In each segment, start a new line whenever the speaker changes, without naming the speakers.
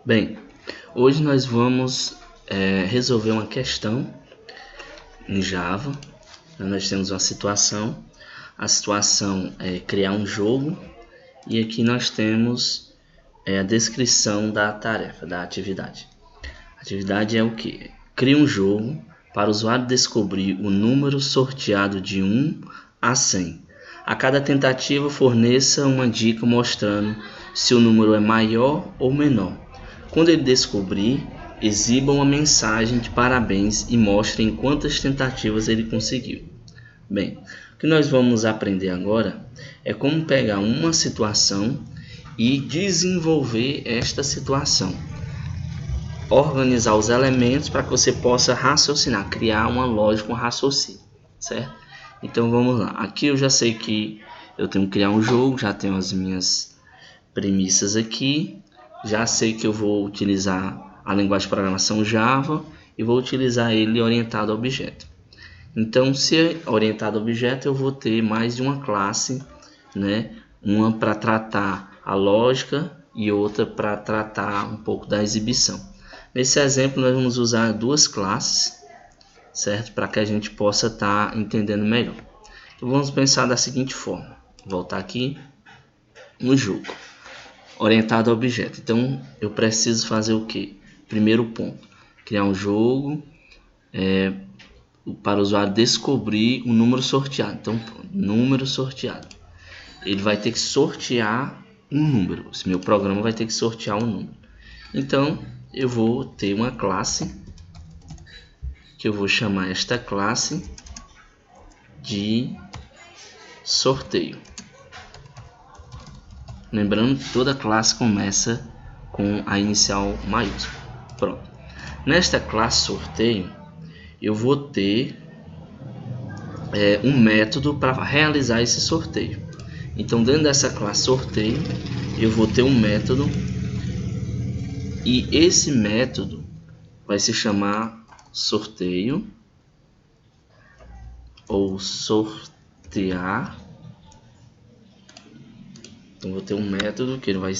Bem, hoje nós vamos resolver uma questão em Java. Nós temos uma situação. A situação é criar um jogo e aqui nós temos a descrição da tarefa, da atividade. A atividade é o que? Cria um jogo para o usuário descobrir o número sorteado de 1 a 100. A cada tentativa forneça uma dica mostrando se o número é maior ou menor. Quando ele descobrir, exiba uma mensagem de parabéns e mostre em quantas tentativas ele conseguiu. Bem, o que nós vamos aprender agora é como pegar uma situação e desenvolver esta situação. Organizar os elementos para que você possa raciocinar, criar uma lógica, um raciocínio, certo? Então vamos lá. Aqui eu já sei que eu tenho que criar um jogo, já tenho as minhas premissas aqui, já sei que eu vou utilizar a linguagem de programação Java e vou utilizar ele orientado a objeto. Então, se é orientado a objeto, eu vou ter mais de uma classe, né? Uma para tratar a lógica e outra para tratar um pouco da exibição. Nesse exemplo, nós vamos usar duas classes, certo? Para que a gente possa estar entendendo melhor. Então, vamos pensar da seguinte forma. Vou voltar aqui no jogo. Orientado a objeto. Então, eu preciso fazer o que? Primeiro ponto. Criar um jogo para o usuário descobrir um número sorteado. Então, número sorteado. Ele vai ter que sortear um número. Esse meu programa vai ter que sortear um número. Então, eu vou ter uma classe que eu vou chamar esta classe de sorteio. Lembrando que toda classe começa com a inicial maiúscula. Pronto. Nesta classe sorteio, eu vou ter um método para realizar esse sorteio. Então, dentro dessa classe sorteio, eu vou ter um método e esse método vai se chamar sorteio ou sortear. Então, vou ter um método que ele vai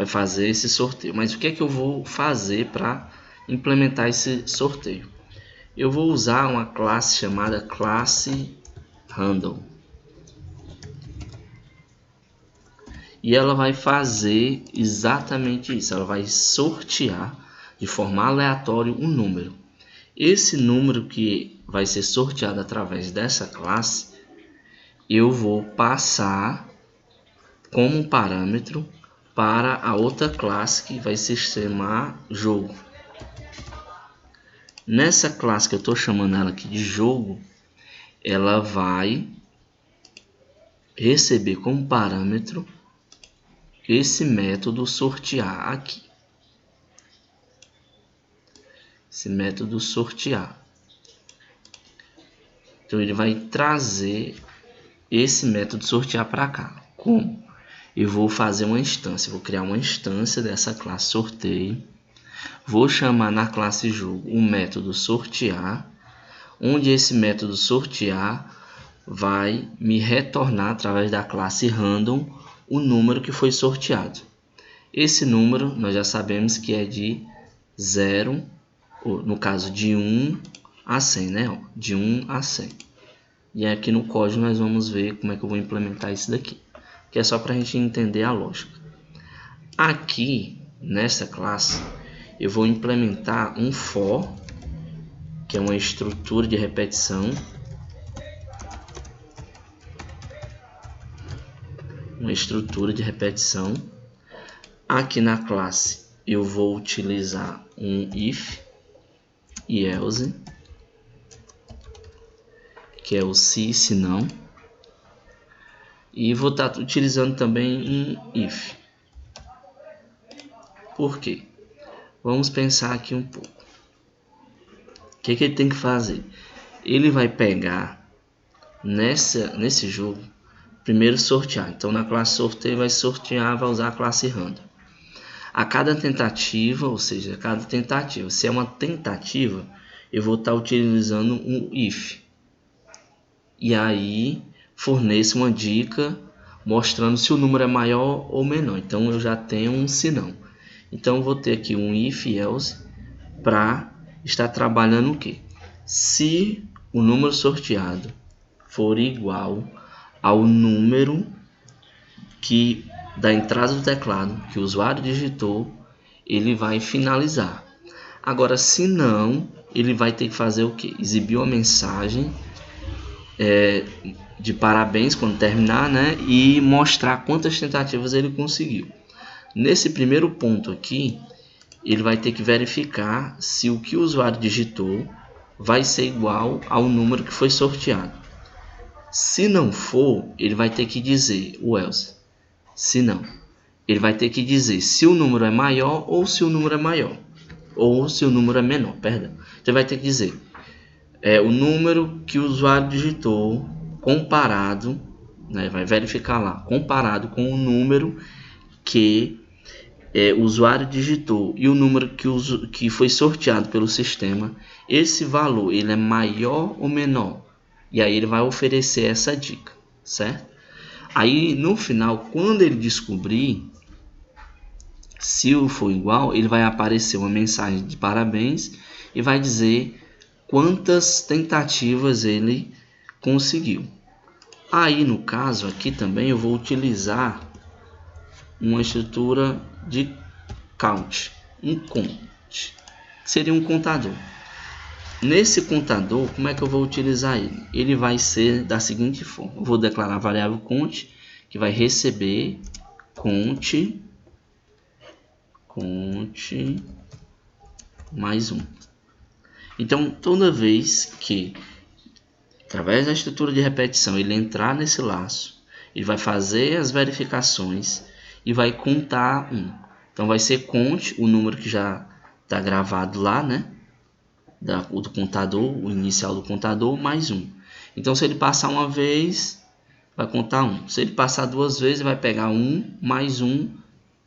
fazer esse sorteio. Mas o que é que eu vou fazer para implementar esse sorteio? Eu vou usar uma classe chamada classe random. E ela vai fazer exatamente isso. Ela vai sortear de forma aleatória um número. Esse número que vai ser sorteado através dessa classe, eu vou passar como um parâmetro para a outra classe que vai se chamar jogo. Nessa classe que eu estou chamando ela aqui de jogo, ela vai receber como parâmetro esse método sortear aqui. Esse método sortear. Então ele vai trazer esse método sortear para cá. Como? Eu vou fazer uma instância, vou criar uma instância dessa classe sorteio. Vou chamar na classe jogo o método sortear, onde esse método sortear vai me retornar através da classe random o número que foi sorteado. Esse número nós já sabemos que é de 0, ou no caso de 1 a 100, né? De 1 a 100. E aqui no código nós vamos ver como é que eu vou implementar isso daqui, que é só para a gente entender a lógica. Aqui, nessa classe, eu vou implementar um for, que é uma estrutura de repetição. Uma estrutura de repetição. Aqui na classe eu vou utilizar um if e else, que é o se não, e vou estar utilizando também um if. Por quê? Vamos pensar aqui um pouco. O que ele tem que fazer? Ele vai pegar nesse jogo, primeiro sortear. Então na classe sorteio vai sortear, vai usar a classe random. A cada tentativa, ou seja, a cada tentativa, se é uma tentativa, eu vou estar utilizando um if. E aí forneço uma dica mostrando se o número é maior ou menor. Então eu já tenho um se não. Então eu vou ter aqui um if else para estar trabalhando o que? Se o número sorteado for igual ao número da entrada do teclado que o usuário digitou, ele vai finalizar. Agora, se não, ele vai ter que fazer o que? Exibir uma mensagem de parabéns quando terminar, né? E mostrar quantas tentativas ele conseguiu. Nesse primeiro ponto aqui, ele vai ter que verificar se o que o usuário digitou vai ser igual ao número que foi sorteado. Se não for, ele vai ter que dizer o else. Se não, ele vai ter que dizer se o número é maior ou se o número é maior. Ou se o número é menor, perdão. Então ele vai ter que dizer o número que o usuário digitou comparado, né, vai verificar lá, comparado com o número que o usuário digitou e o número que foi sorteado pelo sistema, esse valor ele é maior ou menor? E aí ele vai oferecer essa dica, certo? Aí no final, quando ele descobrir se for igual, ele vai aparecer uma mensagem de parabéns e vai dizer quantas tentativas ele conseguiu. Aí no caso aqui também eu vou utilizar uma estrutura de count, um count, que seria um contador. Nesse contador, como é que eu vou utilizar ele? Ele vai ser da seguinte forma: eu vou declarar a variável count, que vai receber count mais 1. Então, toda vez que, através da estrutura de repetição, ele entrar nesse laço, ele vai fazer as verificações e vai contar 1. Então, vai ser count, o número que já está gravado lá, né? Do contador, o inicial do contador, mais 1. Então, se ele passar uma vez, vai contar 1. Se ele passar duas vezes, vai pegar 1 mais 1,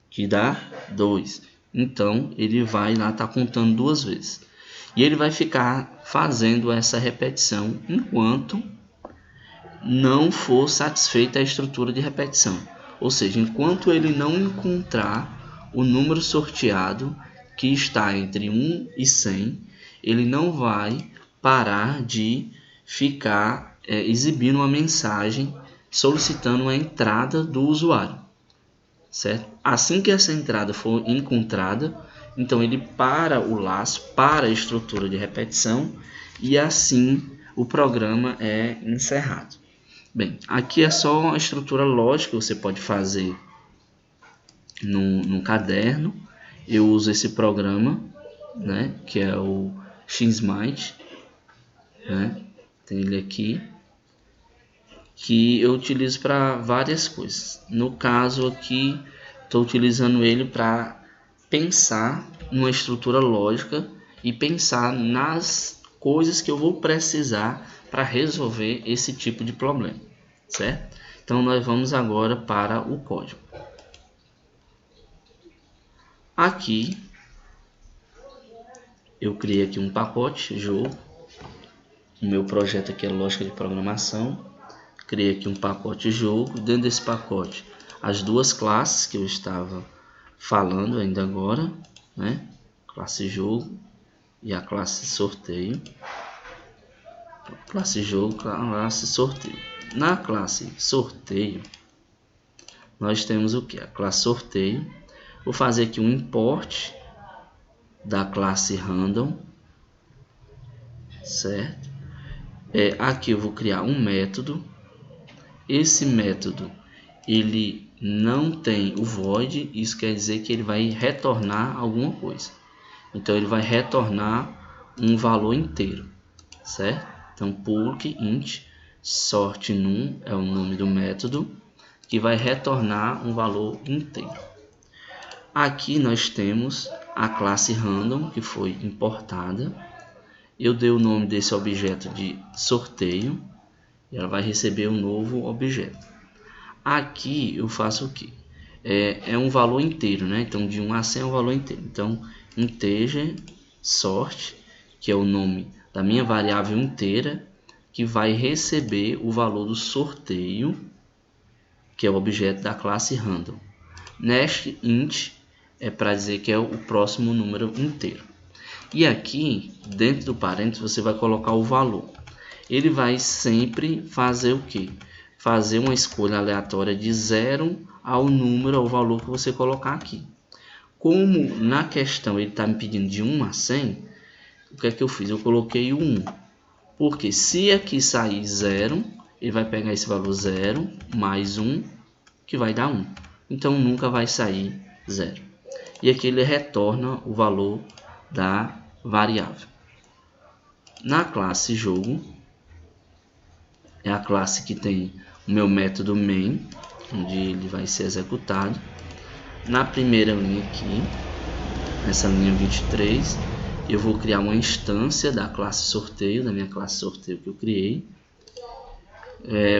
que dá 2. Então, ele vai lá estar contando duas vezes. E ele vai ficar fazendo essa repetição enquanto não for satisfeita a estrutura de repetição. Ou seja, enquanto ele não encontrar o número sorteado que está entre 1 e 100, ele não vai parar de ficar exibindo uma mensagem solicitando a entrada do usuário. Certo? Assim que essa entrada for encontrada, então ele para o laço, para a estrutura de repetição e assim o programa é encerrado. Bem, aqui é só a estrutura lógica que você pode fazer no caderno. Eu uso esse programa, né, que é o Xmite, né, tem ele aqui, que eu utilizo para várias coisas. No caso aqui, estou utilizando ele para pensar numa estrutura lógica e pensar nas coisas que eu vou precisar para resolver esse tipo de problema, certo? Então nós vamos agora para o código. Aqui eu criei aqui um pacote jogo. O meu projeto aqui é lógica de programação. Criei aqui um pacote jogo. Dentro desse pacote, as duas classes que eu estava falando ainda agora, né? Classe jogo e a classe sorteio. Classe jogo, classe sorteio. Na classe sorteio, nós temos o que? A classe sorteio. Vou fazer aqui um import da classe random, certo? Aqui eu vou criar um método. Esse método ele não tem o void, isso quer dizer que ele vai retornar alguma coisa. Então ele vai retornar um valor inteiro, certo? Então public int sortNum é o nome do método que vai retornar um valor inteiro. Aqui nós temos a classe random que foi importada. Eu dei o nome desse objeto de sorteio e ela vai receber um novo objeto. Aqui eu faço o que? É um valor inteiro, né? Então de 1 a 100 é um valor inteiro. Então integer sort, que é o nome da minha variável inteira, que vai receber o valor do sorteio, que é o objeto da classe random. Next int é para dizer que é o próximo número inteiro. E aqui, dentro do parênteses, você vai colocar o valor. Ele vai sempre fazer o quê? Fazer uma escolha aleatória de 0 ao número, ao valor que você colocar aqui. Como na questão ele está me pedindo de 1 a 100, o que é que eu fiz? Eu coloquei o 1. Porque se aqui sair 0, ele vai pegar esse valor 0 mais 1, que vai dar 1. Então nunca vai sair 0. E aqui ele retorna o valor da variável. Na classe jogo, é a classe que tem o meu método main, onde ele vai ser executado. Na primeira linha aqui, nessa linha 23, eu vou criar uma instância da classe sorteio, da minha classe sorteio que eu criei.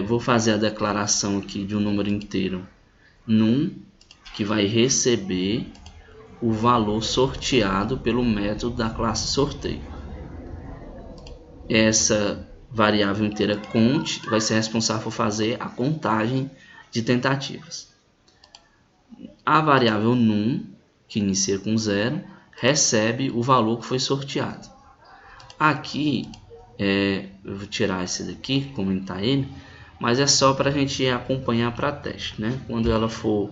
Vou fazer a declaração aqui de um número inteiro num, que vai receber o valor sorteado pelo método da classe sorteio. Essa variável inteira count vai ser responsável por fazer a contagem de tentativas. A variável num, que inicia com 0, recebe o valor que foi sorteado. Aqui, eu vou tirar esse daqui, comentar ele, mas é só para a gente acompanhar para teste, né? Quando ela for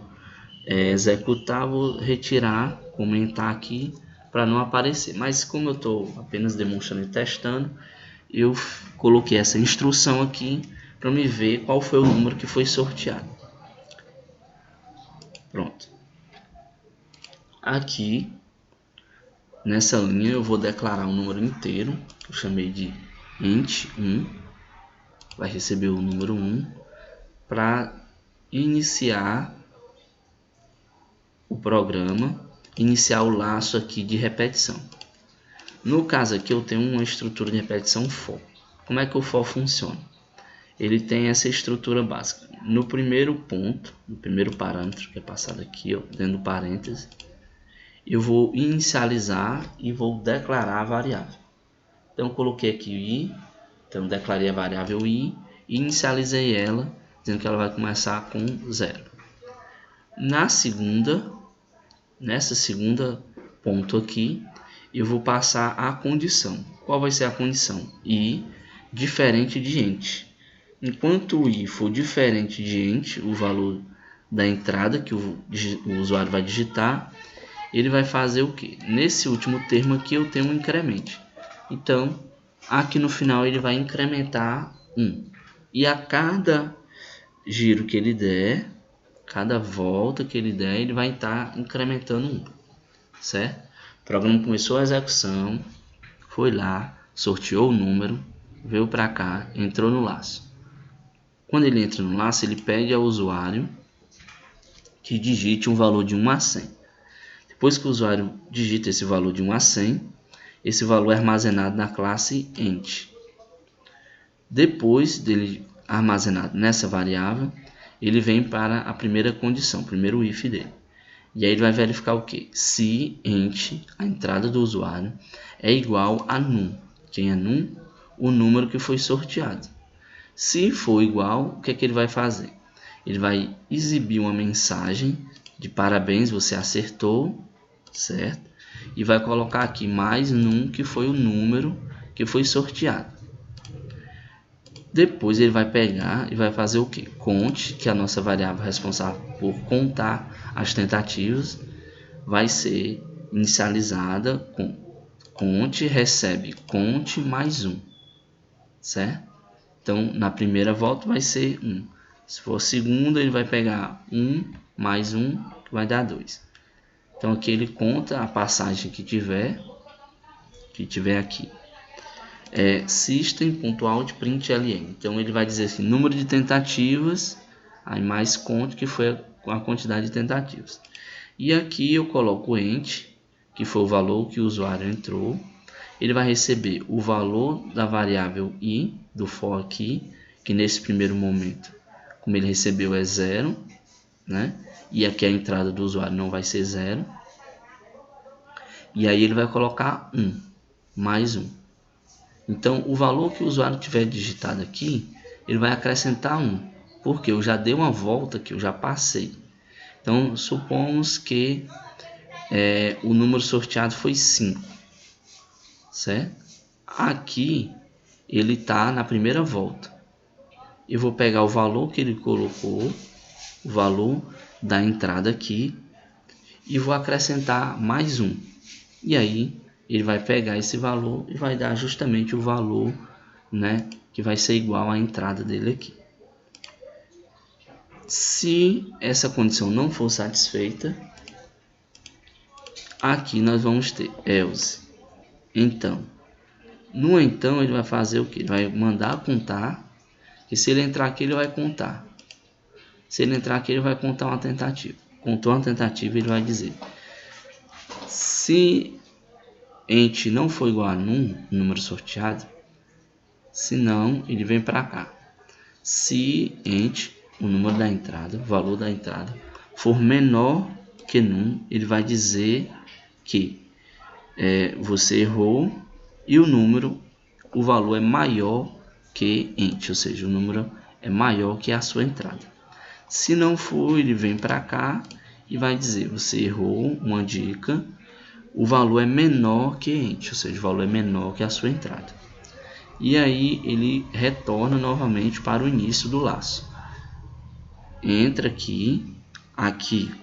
executar, vou retirar, comentar aqui para não aparecer. Mas como eu estou apenas demonstrando e testando, eu coloquei essa instrução aqui para me ver qual foi o número que foi sorteado. Pronto. Aqui, nessa linha, eu vou declarar um número inteiro, que eu chamei de int 1, vai receber o número 1, para iniciar o programa, iniciar o laço aqui de repetição. No caso aqui eu tenho uma estrutura de repetição for. Como é que o for funciona? Ele tem essa estrutura básica. No primeiro ponto, no primeiro parâmetro que é passado aqui, ó, dentro do parêntese, eu vou inicializar e vou declarar a variável. Então eu coloquei aqui i, então declarei a variável i e inicializei ela, dizendo que ela vai começar com 0. Nessa segunda ponto aqui, eu vou passar a condição. Qual vai ser a condição? I diferente de int. Enquanto o i for diferente de int, o valor da entrada que o usuário vai digitar, ele vai fazer o que? Nesse último termo aqui eu tenho um incremento. Então, aqui no final ele vai incrementar 1. E a cada giro que ele der, cada volta que ele der, ele vai estar incrementando 1. Certo? O programa começou a execução, foi lá, sorteou o número, veio para cá, entrou no laço. Quando ele entra no laço, ele pede ao usuário que digite um valor de 1 a 100. Depois que o usuário digita esse valor de 1 a 100, esse valor é armazenado na classe int. Depois dele armazenado nessa variável, ele vem para a primeira condição, o primeiro if dele. E aí ele vai verificar o que? Se int, a entrada do usuário, é igual a num. Quem é num? O número que foi sorteado. Se for igual, o que é que ele vai fazer? Ele vai exibir uma mensagem de parabéns, você acertou, certo? E vai colocar aqui mais num, que foi o número que foi sorteado. Depois ele vai pegar e vai fazer o que? Count, que é a nossa variável responsável por contar as tentativas, vai ser inicializada com count, recebe count mais 1, certo? Então, na primeira volta vai ser 1. Se for a segunda, ele vai pegar 1 mais 1, que vai dar 2. Então, aqui ele conta a passagem que tiver aqui. System.out.println. Então ele vai dizer assim, número de tentativas, aí mais count, que foi a quantidade de tentativas. E aqui eu coloco int, que foi o valor que o usuário entrou. Ele vai receber o valor da variável i, do for aqui, que nesse primeiro momento, como ele recebeu é 0, né? E aqui a entrada do usuário não vai ser 0. E aí ele vai colocar 1, mais 1. Então, o valor que o usuário tiver digitado aqui, ele vai acrescentar 1, porque eu já dei uma volta que eu já passei. Então, supomos que o número sorteado foi 5, certo? Aqui ele está na primeira volta. Eu vou pegar o valor que ele colocou, o valor da entrada aqui, e vou acrescentar mais 1. E aí ele vai pegar esse valor e vai dar justamente o valor, né, que vai ser igual à entrada dele aqui. Se essa condição não for satisfeita, aqui nós vamos ter else. Então, no então ele vai fazer o que? Ele vai mandar contar, e se ele entrar aqui ele vai contar. Se ele entrar aqui ele vai contar uma tentativa. Contou uma tentativa, ele vai dizer: se int não for igual a num, número sorteado, se não, ele vem para cá. Se int, o número da entrada, o valor da entrada, for menor que num, ele vai dizer que você errou e o valor é maior que int, ou seja, o número é maior que a sua entrada. Se não for, ele vem para cá e vai dizer: você errou uma dica, o valor é menor que int, ou seja, o valor é menor que a sua entrada. E aí ele retorna novamente para o início do laço. Entra aqui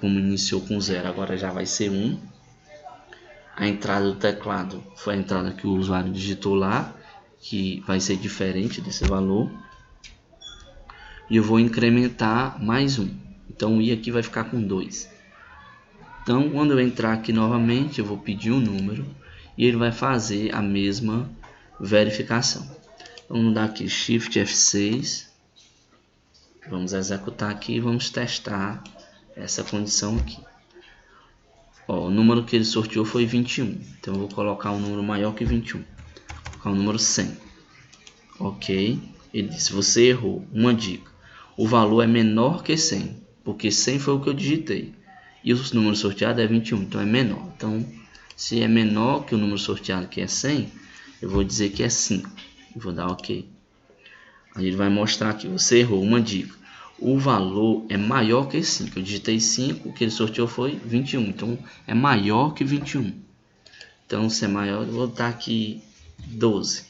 como iniciou com 0, agora já vai ser 1. A entrada do teclado foi a entrada que o usuário digitou lá, que vai ser diferente desse valor. E eu vou incrementar mais 1. Então o i aqui vai ficar com 2. Então quando eu entrar aqui novamente, eu vou pedir um número e ele vai fazer a mesma verificação. Vamos dar aqui Shift F6. Vamos executar aqui e vamos testar essa condição aqui. O número que ele sorteou foi 21. Então eu vou colocar um número maior que 21. Vou colocar o número 100. Ok. Ele disse: você errou. Uma dica: o valor é menor que 100. Porque 100 foi o que eu digitei. E o número sorteado é 21. Então é menor. Então se é menor que o número sorteado, que é 100, eu vou dizer que é 5. Eu vou dar ok. Aí ele vai mostrar que você errou. Uma dica: o valor é maior que 5. Eu digitei 5, o que ele sorteou foi 21. Então é maior que 21. Então se é maior, eu vou dar aqui 12.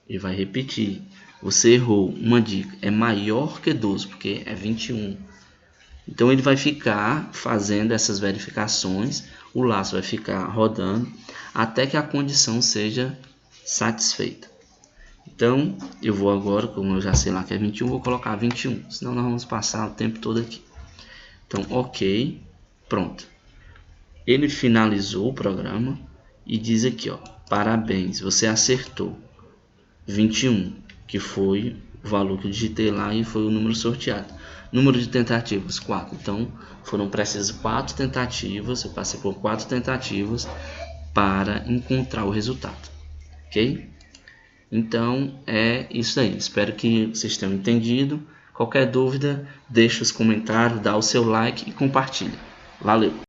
Ele vai repetir: você errou. Uma dica: é maior que 12, porque é 21. Então ele vai ficar fazendo essas verificações. O laço vai ficar rodando até que a condição seja satisfeita. Então, eu vou agora, como eu já sei lá que é 21, vou colocar 21. Senão nós vamos passar o tempo todo aqui. Então, ok. Pronto. Ele finalizou o programa e diz aqui, ó: parabéns, você acertou. 21, que foi o valor que eu digitei lá e foi o número sorteado. Número de tentativas, 4. Então, foram precisas 4 tentativas. Eu passei por 4 tentativas para encontrar o resultado. Ok? Então é isso aí. Espero que vocês tenham entendido. Qualquer dúvida, deixe os comentários, dá o seu like e compartilha. Valeu!